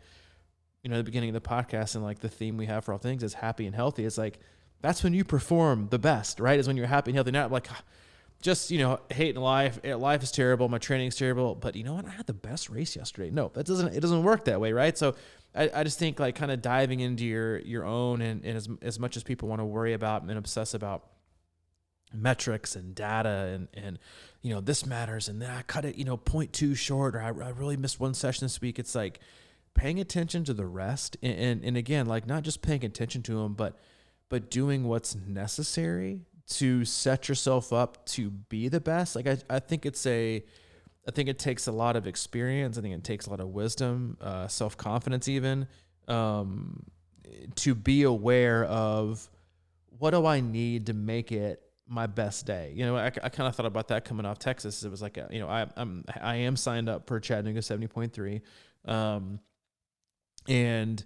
the beginning of the podcast, and like the theme we have for all things is happy and healthy. It's like, that's when you perform the best, right? Is when you're happy and healthy. Not like just, hating life. Life is terrible. My training's terrible, but you know what? I had the best race yesterday. No, it doesn't work that way, right? So I just think like kind of diving into your own, and as much as people want to worry about and obsess about metrics and data and this matters, and then I cut it, 0.2 short, or I really missed one session this week. It's like paying attention to the rest, and again, like not just paying attention to them, but doing what's necessary to set yourself up to be the best. Like I think it takes a lot of experience. I think it takes a lot of wisdom, self-confidence even, to be aware of what do I need to make it my best day. I kind of thought about that coming off Texas. It was like, I am signed up for Chattanooga 70.3. And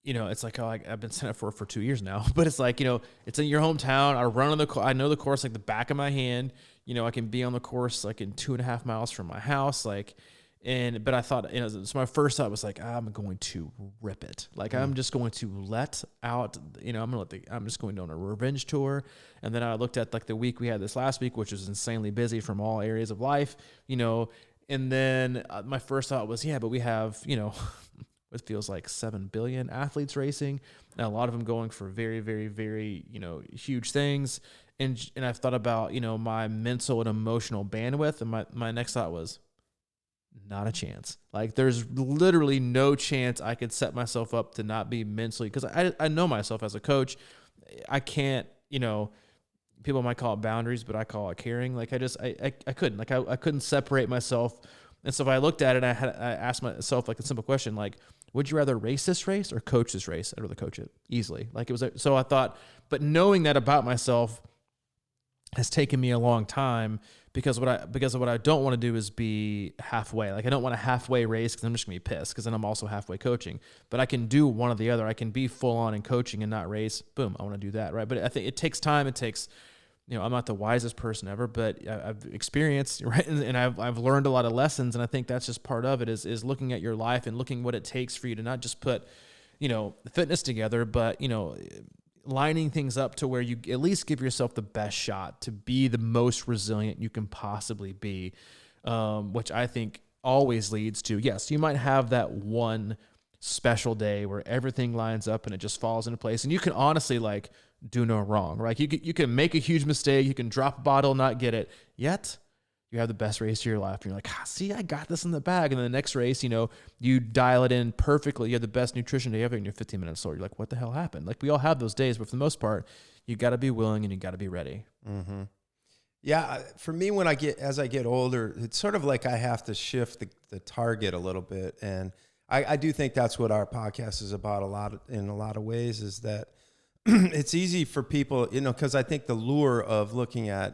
it's like, I've been signed up for 2 years now, but it's like, it's in your hometown. I run on I know the course like the back of my hand. I can be on the course like in 2.5 miles from my house. Like, but I thought, so my first thought was like, I'm going to rip it. Like, I'm just going to let out, I'm just going on a revenge tour. And then I looked at like the week we had this last week, which was insanely busy from all areas of life, and then my first thought was, but we have, it feels like 7 billion athletes racing, and a lot of them going for very, very, very, huge things. And I've thought about, my mental and emotional bandwidth. And my next thought was, not a chance. Like, there's literally no chance I could set myself up to not be mentally, because I know myself as a coach. I can't, people might call it boundaries, but I call it caring. Like, I couldn't, like, I couldn't separate myself. And so if I looked at it, I asked myself like a simple question, like, would you rather race this race or coach this race? I'd rather coach it easily. Like, so I thought, but knowing that about myself has taken me a long time, because what I don't want to do is be halfway. Like, I don't want a halfway race, because I'm just gonna be pissed, because then I'm also halfway coaching. But I can do one or the other. I can be full on in coaching and not race. Boom, I want to do that, right? But I think it takes time. It takes, I'm not the wisest person ever, but I've experienced, right, and I've learned a lot of lessons, and I think that's just part of it, is looking at your life and looking what it takes for you to not just put, fitness together, but lining things up to where you at least give yourself the best shot to be the most resilient you can possibly be, which I think always leads to, yes, you might have that one special day where everything lines up and it just falls into place, and you can honestly like do no wrong, right? You can make a huge mistake, you can drop a bottle, not get it, yet you have the best race of your life. And you're like, see, I got this in the bag. And then the next race, you dial it in perfectly. You have the best nutrition day ever, and you're 15 minutes slower. You're like, what the hell happened? Like, we all have those days, but for the most part, you got to be willing and you got to be ready. Mm-hmm. Yeah. For me, as I get older, it's sort of like I have to shift the target a little bit. And I do think that's what our podcast is about in a lot of ways, is that it's easy for people, because I think the lure of looking at,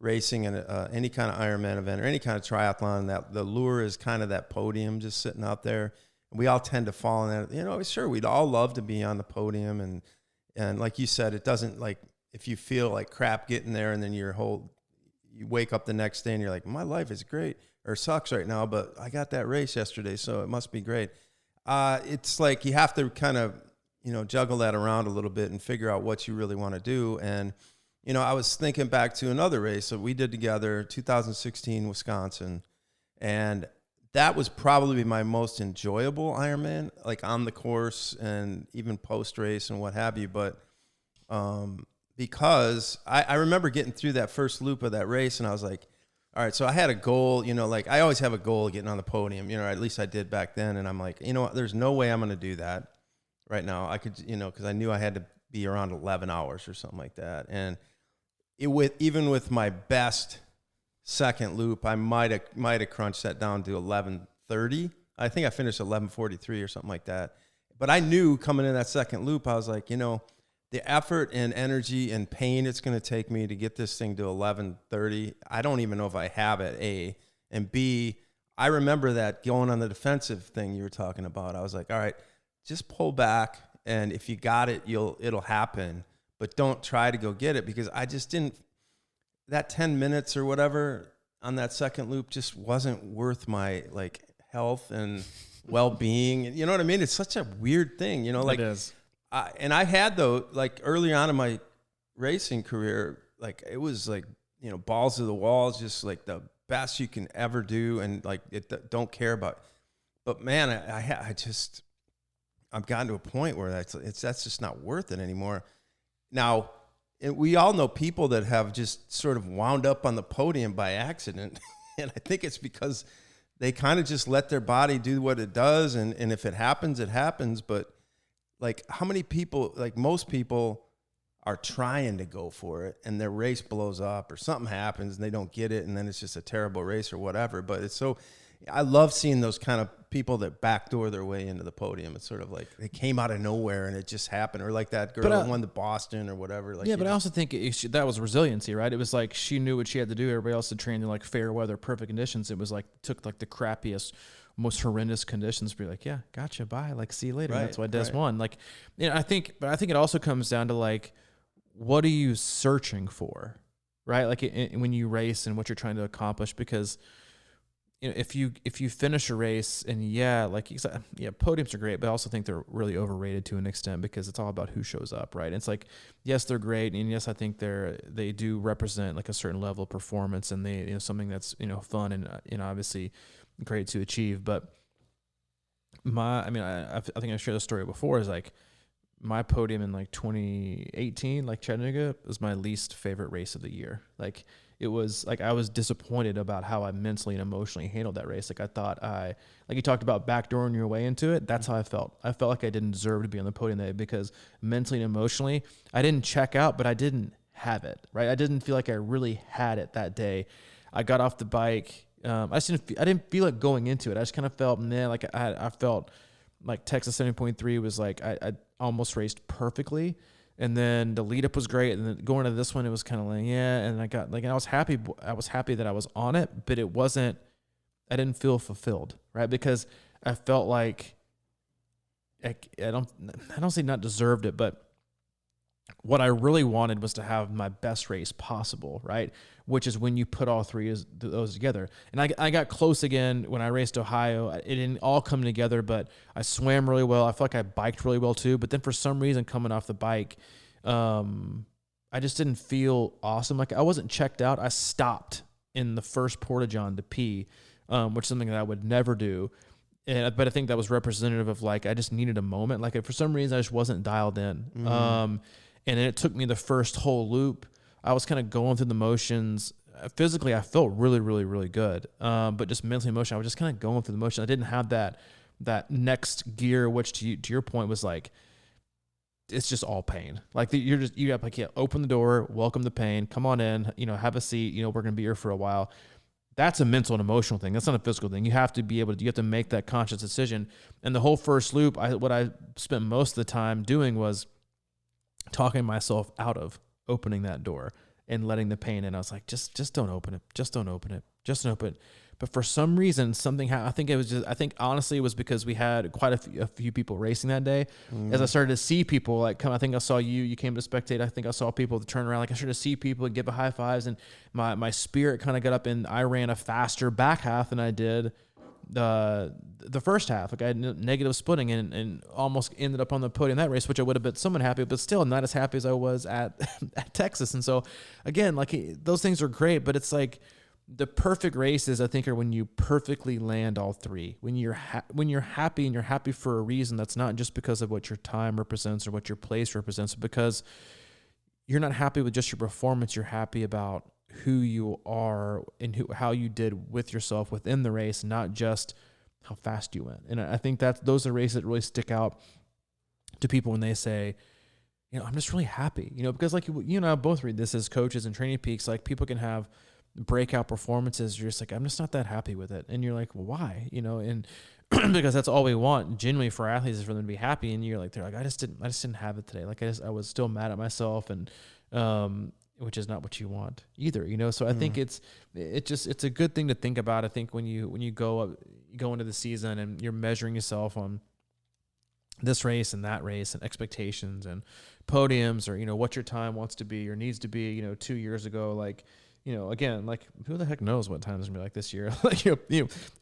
racing in any kind of Ironman event or any kind of triathlon, that the lure is kind of that podium just sitting out there. And we all tend to fall in that. Sure, we'd all love to be on the podium. And like you said, it doesn't, like, if you feel like crap getting there and then you wake up the next day and you're like, my life is great or sucks right now, but I got that race yesterday, so it must be great. It's like you have to kind of, juggle that around a little bit and figure out what you really want to do. And I was thinking back to another race that we did together, 2016 Wisconsin, and that was probably my most enjoyable Ironman, like on the course and even post-race and what have you. But because I remember getting through that first loop of that race, and I was like, all right, so I had a goal, like I always have a goal of getting on the podium, or at least I did back then. And I'm like, there's no way I'm going to do that right now. I could, because I knew I had to be around 11 hours or something like that. And even with my best second loop, I might have crunched that down to 11:30. I think I finished 11:43 or something like that. But I knew coming in that second loop, I was like, the effort and energy and pain it's going to take me to get this thing to 11:30, I don't even know if I have it, A. And B, I remember that going on the defensive thing you were talking about. I was like, all right, just pull back, and if you got it, it'll happen. But don't try to go get it, because I just didn't, that 10 minutes or whatever on that second loop just wasn't worth my like health and well-being. You know what I mean? It's such a weird thing, like it is. And I had though, like early on in my racing career, like it was like, balls to the walls, just like the best you can ever do. And like, don't care about, but man, I've gotten to a point where that's just not worth it anymore. Now, we all know people that have just sort of wound up on the podium by accident. And I think it's because they kind of just let their body do what it does. And if it happens, it happens. But like, how many people, like most people are trying to go for it and their race blows up or something happens and they don't get it. And then it's just a terrible race or whatever. But I love seeing those kind of people that backdoor their way into the podium. It's sort of like they came out of nowhere and it just happened. Or like that girl that won the Boston or whatever. Like, yeah, but I also think that was resiliency, right? It was like she knew what she had to do. Everybody else had trained in like fair weather, perfect conditions. It was like took like the crappiest most horrendous conditions, be like, yeah, gotcha, bye, like, see you later. Right, And that's why Des right. won. Like, I think it also comes down to like, what are you searching for, right? Like when you race and what you're trying to accomplish, because if you finish a race and like you said, podiums are great, but I also think they're really overrated to an extent, because it's all about who shows up, right? And it's like, yes, they're great, and yes, I think they do represent like a certain level of performance, and they something that's fun and obviously great to achieve. But I think I shared the story before, is like my podium in like 2018, like Chattanooga, was my least favorite race of the year. Like it was like I was disappointed about how I mentally and emotionally handled that race. Like I thought like you talked about backdooring your way into it. That's how I felt. I felt like I didn't deserve to be on the podium that day, because mentally and emotionally, I didn't check out, but I didn't have it, right? I didn't feel like I really had it that day. I got off the bike. I didn't feel like going into it. I just kind of felt, like I felt like Texas 70.3 was like, I almost raced perfectly. And then the lead up was great. And then going to this one, it was kind of like, yeah. And I got like, I was happy that I was on it, but I didn't feel fulfilled, right? Because I felt like I don't say not deserved it, but what I really wanted was to have my best race possible, right? Which is when you put all three of those together. And I got close again when I raced Ohio. It didn't all come together, but I swam really well. I felt like I biked really well too. But then for some reason, coming off the bike, I just didn't feel awesome. Like I wasn't checked out. I stopped in the first porta-john to pee, which is something that I would never do. But I think that was representative of like, I just needed a moment. Like for some reason, I just wasn't dialed in. And then it took me the first whole loop. I was kind of going through the motions. Physically, I felt really, really, really good. But just mentally, emotionally, I was just kind of going through the motion. I didn't have that next gear, which to your point was like, it's just all pain. Like you have like, open the door, welcome the pain, come on in, have a seat. We're going to be here for a while. That's a mental and emotional thing. That's not a physical thing. You have to make that conscious decision. And the whole first loop, what I spent most of the time doing was talking myself out of opening that door and letting the pain in. I was like, just don't open it. Just don't open it. Just don't open it. But for some reason, something happened. I think honestly it was because we had quite a few people racing that day. As I started to see people like come, I think I saw you came to spectate. I think I saw people turn around. Like I started to see people and give a high fives, and my spirit kind of got up, and I ran a faster back half than I did the first half. Like I had negative splitting and almost ended up on the podium that race, which I would have been somewhat happy, but still not as happy as I was at Texas. And so again, like those things are great, but it's like the perfect races, I think, are when you perfectly land all three. When you're happy, and you're happy for a reason that's not just because of what your time represents or what your place represents, but because you're not happy with just your performance. You're happy about who you are and how you did with yourself within the race, not just how fast you went. And I think those are races that really stick out to people when they say, I'm just really happy, because like you and I both read this as coaches and training peaks. Like people can have breakout performances. You're just like, I'm just not that happy with it. And you're like, well, why? And because that's all we want genuinely for athletes, is for them to be happy. And you're like, they're like, I just didn't have it today. Like I was still mad at myself, and which is not what you want either, So I think it's a good thing to think about. I think when you go into the season and you're measuring yourself on this race and that race and expectations and podiums, or what your time wants to be or needs to be, 2 years ago, like, again, like who the heck knows what time is gonna be like this year? Like,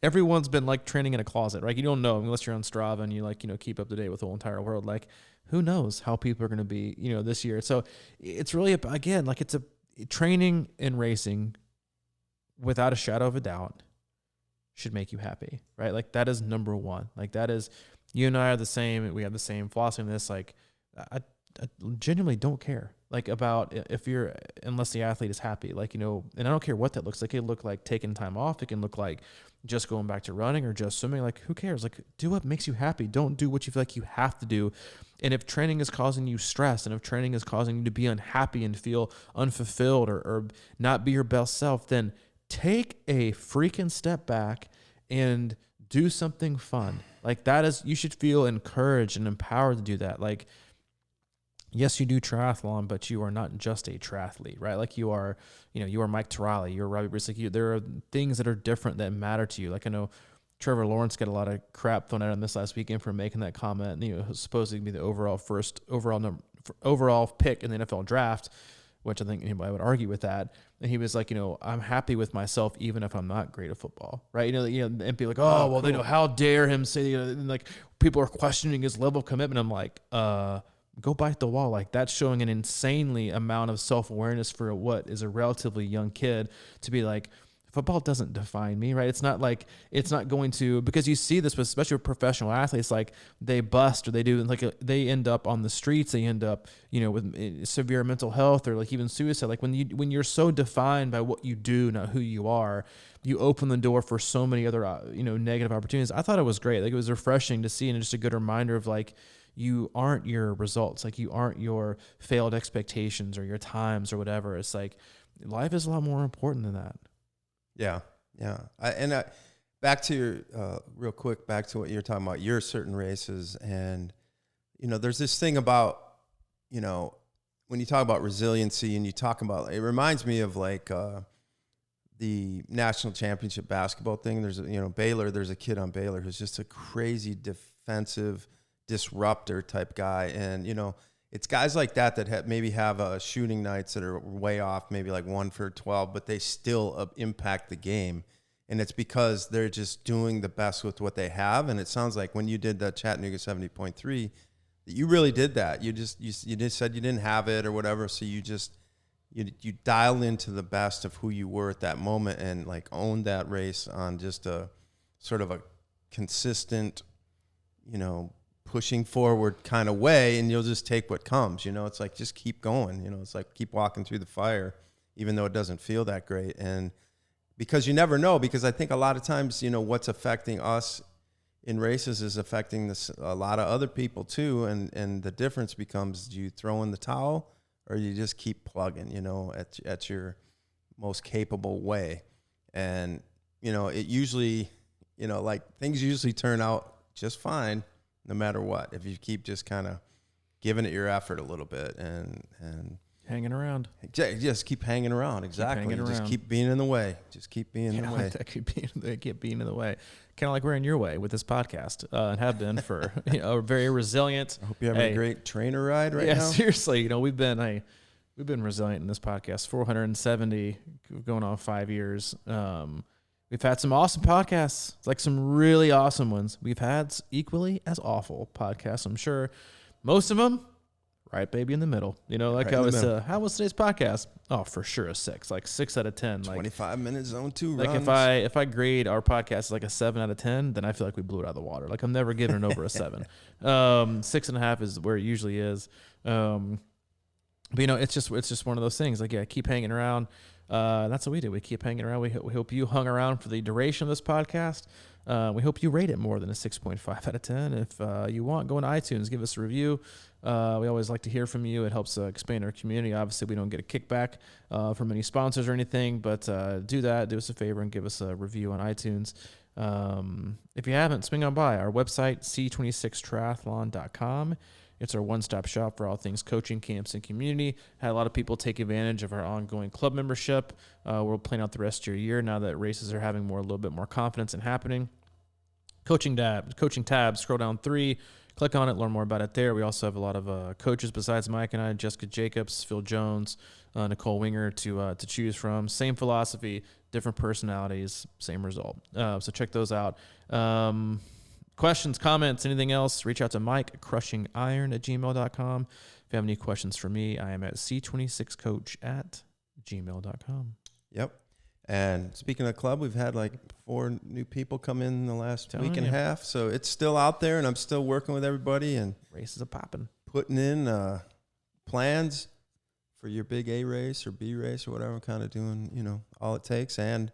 everyone's been like training in a closet, right? You don't know unless you're on Strava and you keep up to date with the whole entire world. Like, who knows how people are going to be, this year. So it's really, again, like it's a training and racing without a shadow of a doubt should make you happy, right? Like that is number one. Like that is, you and I are the same. We have the same philosophy in this. Like I genuinely don't care like about unless the athlete is happy, like, and I don't care what that looks like. It look like taking time off. It can look like just going back to running or just swimming. Like who cares? Like do what makes you happy. Don't do what you feel like you have to do. And if training is causing you stress, and if training is causing you to be unhappy and feel unfulfilled or not be your best self, then take a freaking step back and do something fun. Like that is, you should feel encouraged and empowered to do that. Like, yes, you do triathlon, but you are not just a triathlete, right? Like you are, you are Mike Tirali, you're Robbie Briss. Like there are things that are different that matter to you. Like I know Trevor Lawrence got a lot of crap thrown at him this last weekend for making that comment. And, it was supposed to be the overall pick in the NFL draft, which I think anybody would argue with that. And he was like, I'm happy with myself even if I'm not great at football, right? And be like, oh, well, cool. How dare him say, and like people are questioning his level of commitment. I'm like, go bite the wall. Like that's showing an insanely amount of self-awareness for what is a relatively young kid to be like, football doesn't define me, right? It's not going to, because you see this, especially with professional athletes, like they bust or they do, like they end up on the streets, they end up, with severe mental health or like even suicide. Like when you're so defined by what you do, not who you are, you open the door for so many other, negative opportunities. I thought it was great. Like it was refreshing to see and just a good reminder of like, you aren't your results. Like you aren't your failed expectations or your times or whatever. It's like life is a lot more important than that. Yeah. Back to your, real quick, back to what you're talking about, your certain races. And, there's this thing about, when you talk about resiliency and you talk about, it reminds me of like the national championship basketball thing. There's, Baylor, there's a kid on Baylor who's just a crazy defensive disruptor type guy. And, it's guys like that maybe have shooting nights that are way off, maybe like 1 for 12, but they still impact the game. And it's because they're just doing the best with what they have. And it sounds like when you did that Chattanooga 70.3, that you really did that. You just said you didn't have it or whatever. So you dialed into the best of who you were at that moment and like owned that race on just a sort of a consistent, pushing forward kind of way, and you'll just take what comes. It's like just keep going. It's like keep walking through the fire, even though it doesn't feel that great. And because you never know, because I think a lot of times, what's affecting us in races is affecting a lot of other people too. And the difference becomes, do you throw in the towel or you just keep plugging, at your most capable way. And, it usually, like things usually turn out just fine, no matter what, if you keep just kind of giving it your effort a little bit and hanging around. Just keep hanging around. Exactly. Just keep being in the way. Just keep being in the way. Keep being in the way. Kind of like we're in your way with this podcast and have been for very resilient. I hope you're having a great trainer ride right now. Yeah, seriously. We've been resilient in this podcast. 470 going on 5 years. We've had some awesome podcasts, like some really awesome ones. We've had equally as awful podcasts, I'm sure. Most of them, right baby in the middle. Like right how was today's podcast? Oh, for sure a 6, like 6 out of 10. 25 minutes zone 2 like runs. If I grade our podcast as like a 7 out of 10, then I feel like we blew it out of the water. Like I'm never giving it over a 7. 6.5 is where it usually is. But it's just one of those things. Like, yeah, keep hanging around. That's what we do. We keep hanging around. We hope you hung around for the duration of this podcast. We hope you rate it more than a 6.5 out of 10. If you want, go on iTunes, give us a review. We always like to hear from you. It helps expand our community. Obviously, we don't get a kickback from any sponsors or anything, but do that. Do us a favor and give us a review on iTunes. If you haven't, swing on by our website, c26triathlon.com. It's our one-stop shop for all things coaching, camps, and community. Had a lot of people take advantage of our ongoing club membership. We'll plan out the rest of your year now that races are having a little bit more confidence in happening. Coaching tab, scroll down 3, click on it, learn more about it there. We also have a lot of coaches besides Mike and I, Jessica Jacobs, Phil Jones, Nicole Winger to choose from. Same philosophy, different personalities, same result. So check those out. Questions, comments, anything else, reach out to Mike, crushingiron@gmail.com. If you have any questions for me, I am at c26coach@gmail.com. Yep. And speaking of club, we've had like 4 new people come in the last week and a half. So it's still out there, and I'm still working with everybody and races are popping. Putting in plans for your big A race or B race or whatever, kind of doing, all it takes, and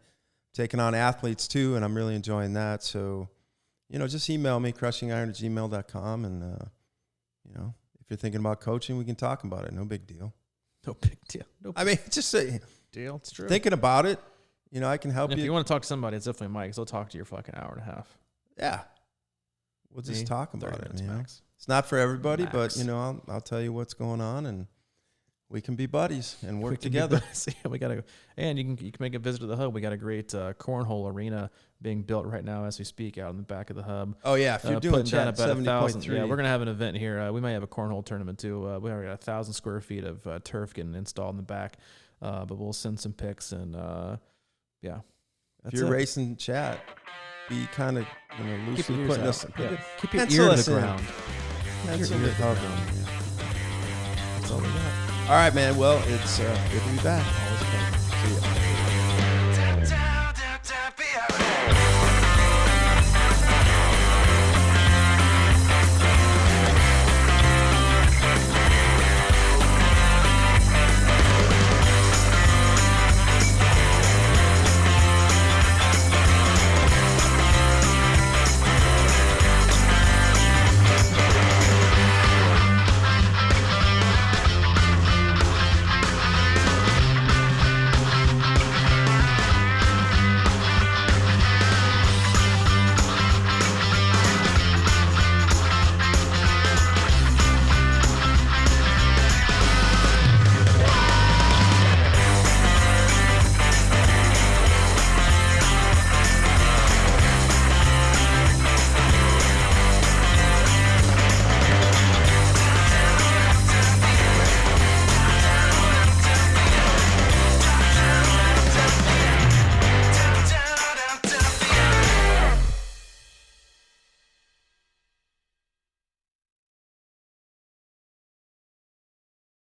taking on athletes too. And I'm really enjoying that. So, just email me, crushingiron@gmail.com. And, if you're thinking about coaching, we can talk about it. No big deal. No big deal. I mean, just say, deal. It's true. Thinking about it, I can help you. If you want to talk to somebody, it's definitely Mike. So I'll talk to you for like an hour and a half. Yeah. We'll just talk about it. Max. It's not for everybody, but, I'll tell you what's going on, and we can be buddies and work We can together. Yeah, we gotta, and you can make a visit to the hub. We got a great cornhole arena being built right now as we speak out in the back of the hub. Oh yeah, if you're doing putting down Chat about 1,000. 70.3, Yeah, we're gonna have an event here. We might have a cornhole tournament too. We already got 1,000 square feet of turf getting installed in the back, but we'll send some pics and yeah. if you're racing Chat, be kind of loosely putting us. Keep your pencil ear to us the in. ground. Pencil Your ear to to the the ground. ground. That's all we got. All right, man. Well, it's good to be back. Always a pleasure. See ya.